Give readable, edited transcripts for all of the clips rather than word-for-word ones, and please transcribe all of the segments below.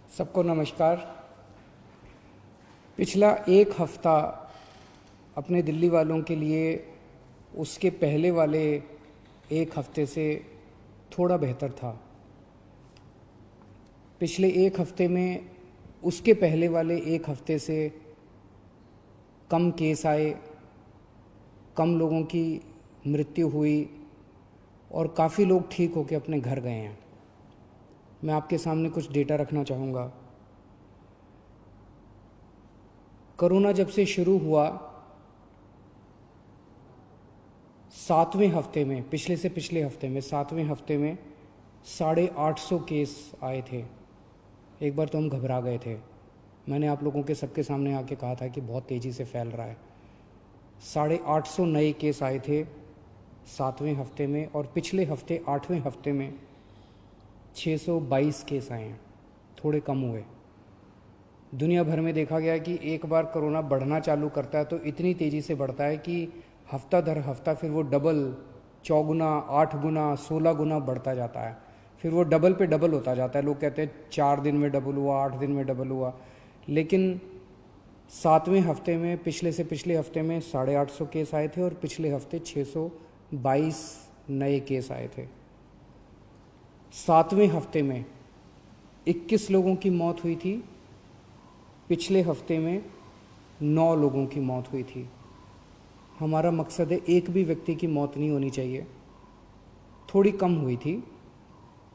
सबको नमस्कार। पिछला एक हफ्ता अपने दिल्ली वालों के लिए उसके पहले वाले एक हफ्ते से थोड़ा बेहतर था। पिछले एक हफ्ते में उसके पहले वाले एक हफ्ते से कम केस आए, कम लोगों की मृत्यु हुई और काफ़ी लोग ठीक होकर अपने घर गए हैं। मैं आपके सामने कुछ डेटा रखना चाहूँगा। कोरोना जब से शुरू हुआ, 7वें हफ्ते में, पिछले हफ्ते में 7वें हफ्ते में 850 केस आए थे। एक बार तो हम घबरा गए थे। मैंने आप लोगों के सबके सामने आके कहा था कि बहुत तेज़ी से फैल रहा है। 850 नए केस आए थे 7वें हफ्ते में, और पिछले हफ्ते 8वें हफ्ते में 622 केस आए हैं, थोड़े कम हुए। दुनिया भर में देखा गया कि एक बार कोरोना बढ़ना चालू करता है तो इतनी तेज़ी से बढ़ता है कि हफ्ता दर हफ्ता फिर वो डबल, चौगुना, 8 गुना, 16 गुना बढ़ता जाता है। फिर वो डबल पे डबल होता जाता है। लोग कहते हैं 4 दिन में डबल हुआ, 8 दिन में डबल हुआ, लेकिन 7वें हफ्ते में, पिछले से पिछले हफ्ते में 850 केस आए थे और पिछले हफ्ते 622 नए केस आए थे। 7वें हफ्ते में 21 लोगों की मौत हुई थी, पिछले हफ्ते में 9 लोगों की मौत हुई थी। हमारा मकसद है एक भी व्यक्ति की मौत नहीं होनी चाहिए। थोड़ी कम हुई थी।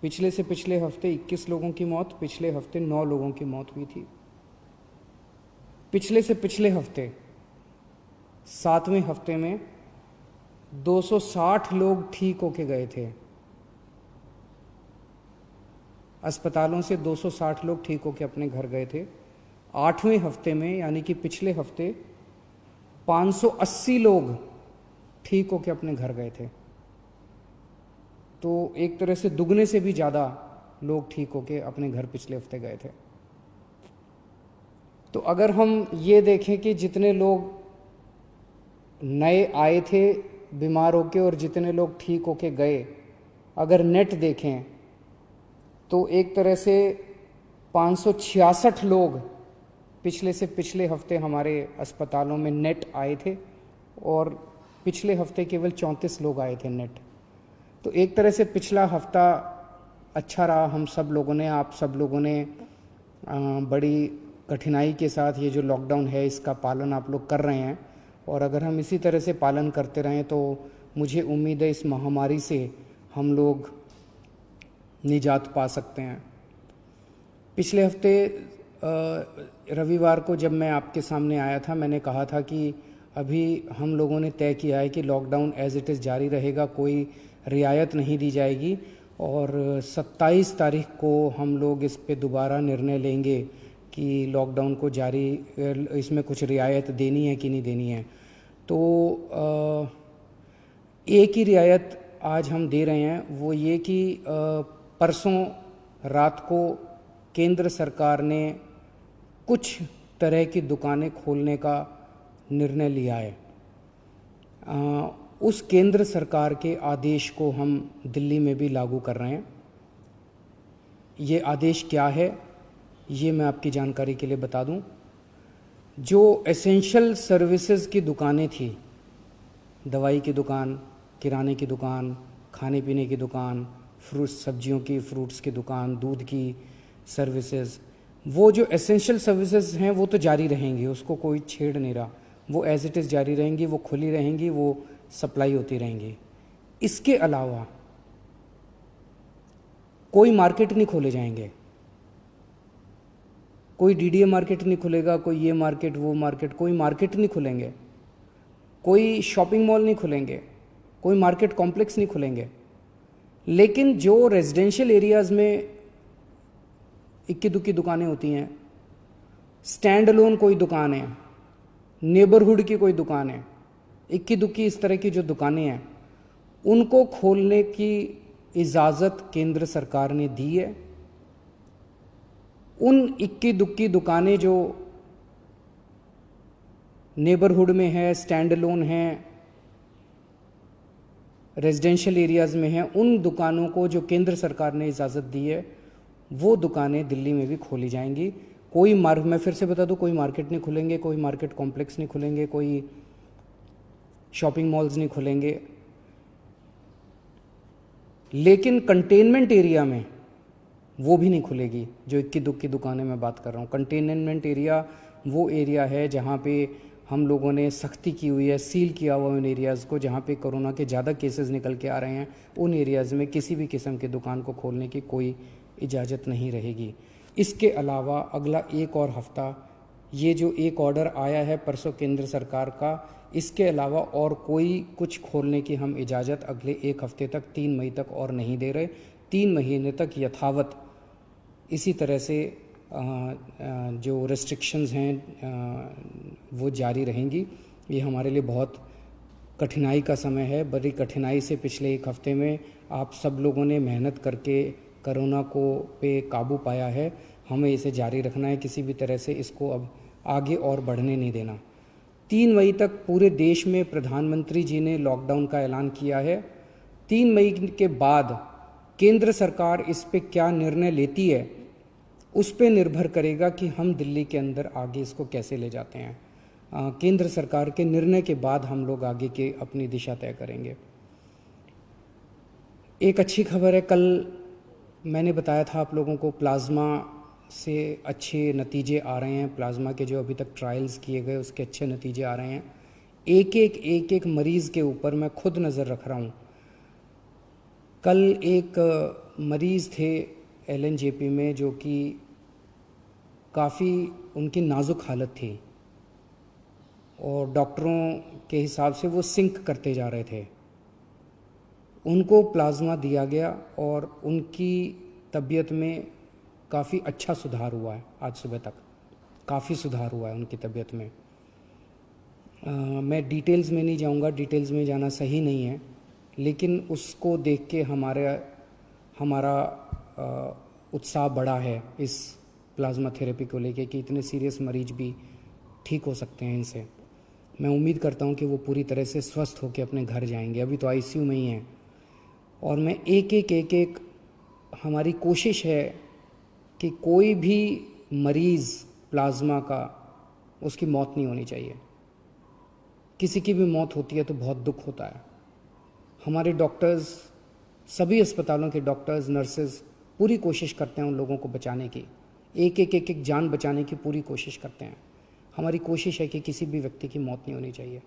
पिछले से पिछले हफ्ते 21 लोगों की मौत, पिछले हफ्ते 9 लोगों की मौत हुई थी। पिछले से पिछले हफ्ते 7वें हफ्ते में 260 लोग ठीक होके गए थे। अस्पतालों से 260 लोग ठीक होकर अपने घर गए थे। 8वें हफ्ते में, यानी कि पिछले हफ्ते, 580 लोग ठीक होकर अपने घर गए थे। तो एक तरह से दुगने से भी ज़्यादा लोग ठीक होकर अपने घर पिछले हफ्ते गए थे। तो अगर हम ये देखें कि जितने लोग नए आए थे बीमार होके और जितने लोग ठीक होके गए, अगर नेट देखें तो एक तरह से 566 लोग पिछले से पिछले हफ्ते हमारे अस्पतालों में नेट आए थे और पिछले हफ्ते केवल 34 लोग आए थे नेट। तो एक तरह से पिछला हफ्ता अच्छा रहा। हम सब लोगों ने, आप सब लोगों ने बड़ी कठिनाई के साथ ये जो लॉकडाउन है इसका पालन आप लोग कर रहे हैं, और अगर हम इसी तरह से पालन करते रहें तो मुझे उम्मीद है इस महामारी से हम लोग निजात पा सकते हैं। पिछले हफ्ते रविवार को जब मैं आपके सामने आया था, मैंने कहा था कि अभी हम लोगों ने तय किया है कि लॉकडाउन एज इट इज़ जारी रहेगा, कोई रियायत नहीं दी जाएगी, और 27 तारीख को हम लोग इस पे दोबारा निर्णय लेंगे कि लॉकडाउन को जारी, इसमें कुछ रियायत देनी है कि नहीं देनी है। तो एक ही रियायत आज हम दे रहे हैं, वो ये कि परसों रात को केंद्र सरकार ने कुछ तरह की दुकानें खोलने का निर्णय लिया है। उस केंद्र सरकार के आदेश को हम दिल्ली में भी लागू कर रहे हैं। ये आदेश क्या है, ये मैं आपकी जानकारी के लिए बता दूं। जो एसेंशियल सर्विसेज की दुकानें थी, दवाई की दुकान, किराने की दुकान, खाने पीने की दुकान, सब्जियों की, फ्रूट्स की दुकान, दूध की सर्विसेज, वो जो एसेंशियल सर्विसेज हैं वो तो जारी रहेंगी, उसको कोई छेड़ नहीं रहा। वो एज इट इज़ जारी रहेंगी, वो खुली रहेंगी, वो सप्लाई होती रहेंगी। इसके अलावा कोई मार्केट नहीं खोले जाएंगे। कोई डीडीए मार्केट नहीं खुलेगा, कोई ये मार्केट, वो मार्केट, कोई मार्केट नहीं खुलेंगे, कोई शॉपिंग मॉल नहीं खुलेंगे, कोई मार्केट कॉम्प्लेक्स नहीं खुलेंगे। लेकिन जो रेजिडेंशियल एरियाज़ में इक्की दुक्की दुकानें होती हैं, स्टैंड अलोन कोई दुकान है, नेबरहुड की कोई दुकान है, इक्की दुक्की इस तरह की जो दुकानें हैं, उनको खोलने की इजाज़त केंद्र सरकार ने दी है। उन इक्की दुक्की दुकानें जो नेबरहुड में है, स्टैंड अलोन हैं, रेजिडेंशियल एरियाज़ में हैं, उन दुकानों को जो केंद्र सरकार ने इजाज़त दी है, वो दुकानें दिल्ली में भी खोली जाएंगी। मैं फिर से बता दूं, कोई मार्केट नहीं खुलेंगे, कोई मार्केट कॉम्प्लेक्स नहीं खुलेंगे, कोई शॉपिंग मॉल्स नहीं खुलेंगे, लेकिन कंटेनमेंट एरिया में वो भी नहीं खुलेगी। जो इक्की दुक्की दुकानें मैं बात कर रहा हूँ, कंटेनमेंट एरिया वो एरिया है जहाँ पे हम लोगों ने सख्ती की हुई है, सील किया हुआ उन एरियाज़ को जहाँ पे कोरोना के ज़्यादा केसेस निकल के आ रहे हैं। उन एरियाज़ में किसी भी किस्म की दुकान को खोलने की कोई इजाज़त नहीं रहेगी। इसके अलावा अगला एक और हफ्ता, ये जो एक ऑर्डर आया है परसों केंद्र सरकार का, इसके अलावा और कोई कुछ खोलने की हम इजाज़त अगले एक हफ्ते तक, 3 मई तक और नहीं दे रहे। 3 महीने तक यथावत इसी तरह से जो रेस्ट्रिक्शंस हैं वो जारी रहेंगी। ये हमारे लिए बहुत कठिनाई का समय है। बड़ी कठिनाई से पिछले एक हफ्ते में आप सब लोगों ने मेहनत करके कोरोना को पे काबू पाया है। हमें इसे जारी रखना है, किसी भी तरह से इसको अब आगे और बढ़ने नहीं देना। 3 मई तक पूरे देश में प्रधानमंत्री जी ने लॉकडाउन का ऐलान किया है। 3 मई के बाद केंद्र सरकार इस पे क्या निर्णय लेती है, उस पे निर्भर करेगा कि हम दिल्ली के अंदर आगे इसको कैसे ले जाते हैं। केंद्र सरकार के निर्णय के बाद हम लोग आगे के अपनी दिशा तय करेंगे। एक अच्छी खबर है, कल मैंने बताया था आप लोगों को, प्लाज्मा से अच्छे नतीजे आ रहे हैं। प्लाज्मा के जो अभी तक ट्रायल्स किए गए उसके अच्छे नतीजे आ रहे हैं। एक एक मरीज़ के ऊपर मैं खुद नज़र रख रहा हूँ। कल एक मरीज़ थे LNJP में जो कि काफ़ी उनकी नाजुक हालत थी और डॉक्टरों के हिसाब से वो सिंक करते जा रहे थे। उनको प्लाज्मा दिया गया और उनकी तबीयत में काफ़ी अच्छा सुधार हुआ है। आज सुबह तक काफ़ी सुधार हुआ है उनकी तबीयत में। मैं डिटेल्स में नहीं जाऊंगा, डिटेल्स में जाना सही नहीं है, लेकिन उसको देख के हमारा उत्साह बढ़ा है इस प्लाज्मा थेरेपी को लेके कि इतने सीरियस मरीज भी ठीक हो सकते हैं इनसे। मैं उम्मीद करता हूं कि वो पूरी तरह से स्वस्थ होकर अपने घर जाएंगे। अभी तो ICU में ही हैं और मैं एक हमारी कोशिश है कि कोई भी मरीज़ प्लाज्मा का, उसकी मौत नहीं होनी चाहिए। किसी की भी मौत होती है तो बहुत दुख होता है। हमारे डॉक्टर्स, सभी अस्पतालों के डॉक्टर्स, नर्सेज पूरी कोशिश करते हैं उन लोगों को बचाने की, एक जान बचाने की पूरी कोशिश करते हैं। हमारी कोशिश है कि किसी भी व्यक्ति की मौत नहीं होनी चाहिए।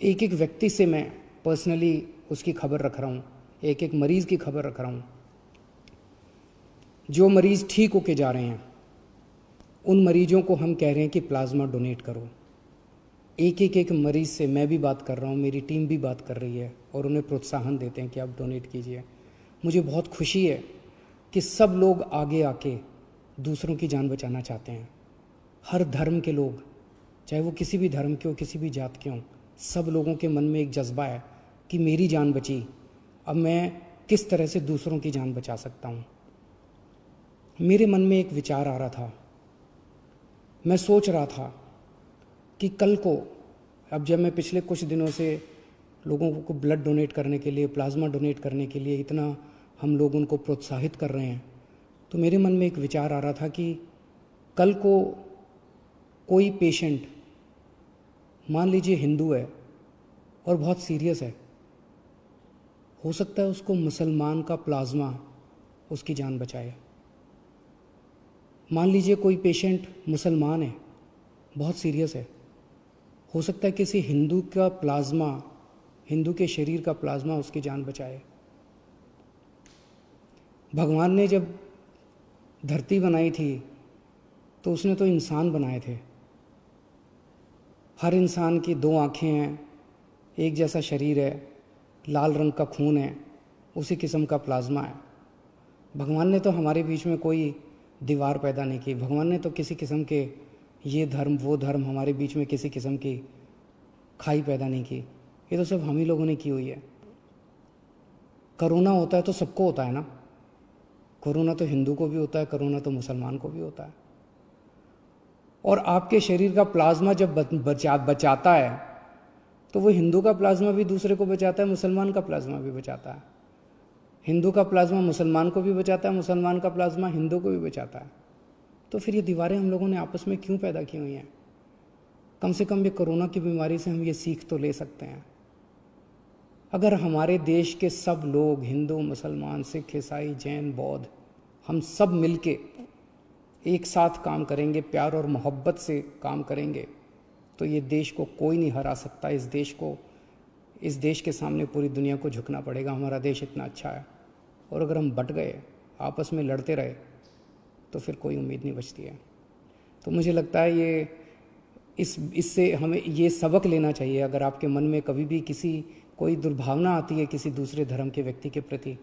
एक व्यक्ति से मैं पर्सनली उसकी खबर रख रहा हूँ, एक मरीज़ की खबर रख रहा हूँ। जो मरीज़ ठीक होके जा रहे हैं उन मरीजों को हम कह रहे हैं कि प्लाज्मा डोनेट करो। एक मरीज़ से मैं भी बात कर रहा हूँ, मेरी टीम भी बात कर रही है और उन्हें प्रोत्साहन देते हैं कि आप डोनेट कीजिए। मुझे बहुत खुशी है कि सब लोग आगे आके दूसरों की जान बचाना चाहते हैं। हर धर्म के लोग, चाहे वो किसी भी धर्म के हो, किसी भी जात के हों, सब लोगों के मन में एक जज्बा है कि मेरी जान बची, अब मैं किस तरह से दूसरों की जान बचा सकता हूँ। मेरे मन में एक विचार आ रहा था, मैं सोच रहा था कि कल को, अब जब मैं पिछले कुछ दिनों से लोगों को ब्लड डोनेट करने के लिए, प्लाज्मा डोनेट करने के लिए इतना हम लोग उनको प्रोत्साहित कर रहे हैं, तो मेरे मन में एक विचार आ रहा था कि कल को कोई पेशेंट, मान लीजिए हिंदू है और बहुत सीरियस है, हो सकता है उसको मुसलमान का प्लाज्मा उसकी जान बचाए। मान लीजिए कोई पेशेंट मुसलमान है, बहुत सीरियस है, हो सकता है किसी हिंदू का प्लाज्मा, हिंदू के शरीर का प्लाज्मा उसकी जान बचाए। भगवान ने जब धरती बनाई थी तो उसने तो इंसान बनाए थे। हर इंसान की 2 आँखें हैं, एक जैसा शरीर है, लाल रंग का खून है, उसी किस्म का प्लाज्मा है। भगवान ने तो हमारे बीच में कोई दीवार पैदा नहीं की। भगवान ने तो किसी किस्म के ये धर्म वो धर्म हमारे बीच में किसी किस्म की खाई पैदा नहीं की। ये तो सब हम ही लोगों ने की हुई है। कोरोना होता है तो सबको होता है ना, कोरोना तो हिंदू को भी होता है, कोरोना तो मुसलमान को भी होता है। और आपके शरीर का प्लाज्मा जब बचाता है तो वो हिंदू का प्लाज्मा भी दूसरे को बचाता है, मुसलमान का प्लाज्मा भी बचाता है। हिंदू का प्लाज्मा मुसलमान को भी बचाता है, मुसलमान का प्लाज्मा हिंदू को भी बचाता है। तो फिर ये दीवारें हम लोगों ने आपस में क्यों पैदा की हुई हैं? कम से कम ये कोरोना की बीमारी से हम ये सीख तो ले सकते हैं। अगर हमारे देश के सब लोग, हिंदू, मुसलमान, सिख, ईसाई, जैन, बौद्ध, हम सब मिलके एक साथ काम करेंगे, प्यार और मोहब्बत से काम करेंगे, तो ये देश को कोई नहीं हरा सकता। इस देश के सामने पूरी दुनिया को झुकना पड़ेगा। हमारा देश इतना अच्छा है, और अगर हम बट गए, आपस में लड़ते रहे, तो फिर कोई उम्मीद नहीं बचती है। तो मुझे लगता है इससे हमें ये सबक लेना चाहिए। अगर आपके मन में कभी भी कोई दुर्भावना आती है किसी दूसरे धर्म के व्यक्ति के प्रति,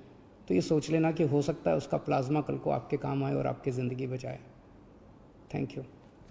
तो ये सोच लेना कि हो सकता है उसका प्लाज्मा कल को आपके काम आए और आपकी ज़िंदगी बचाए। Thank you.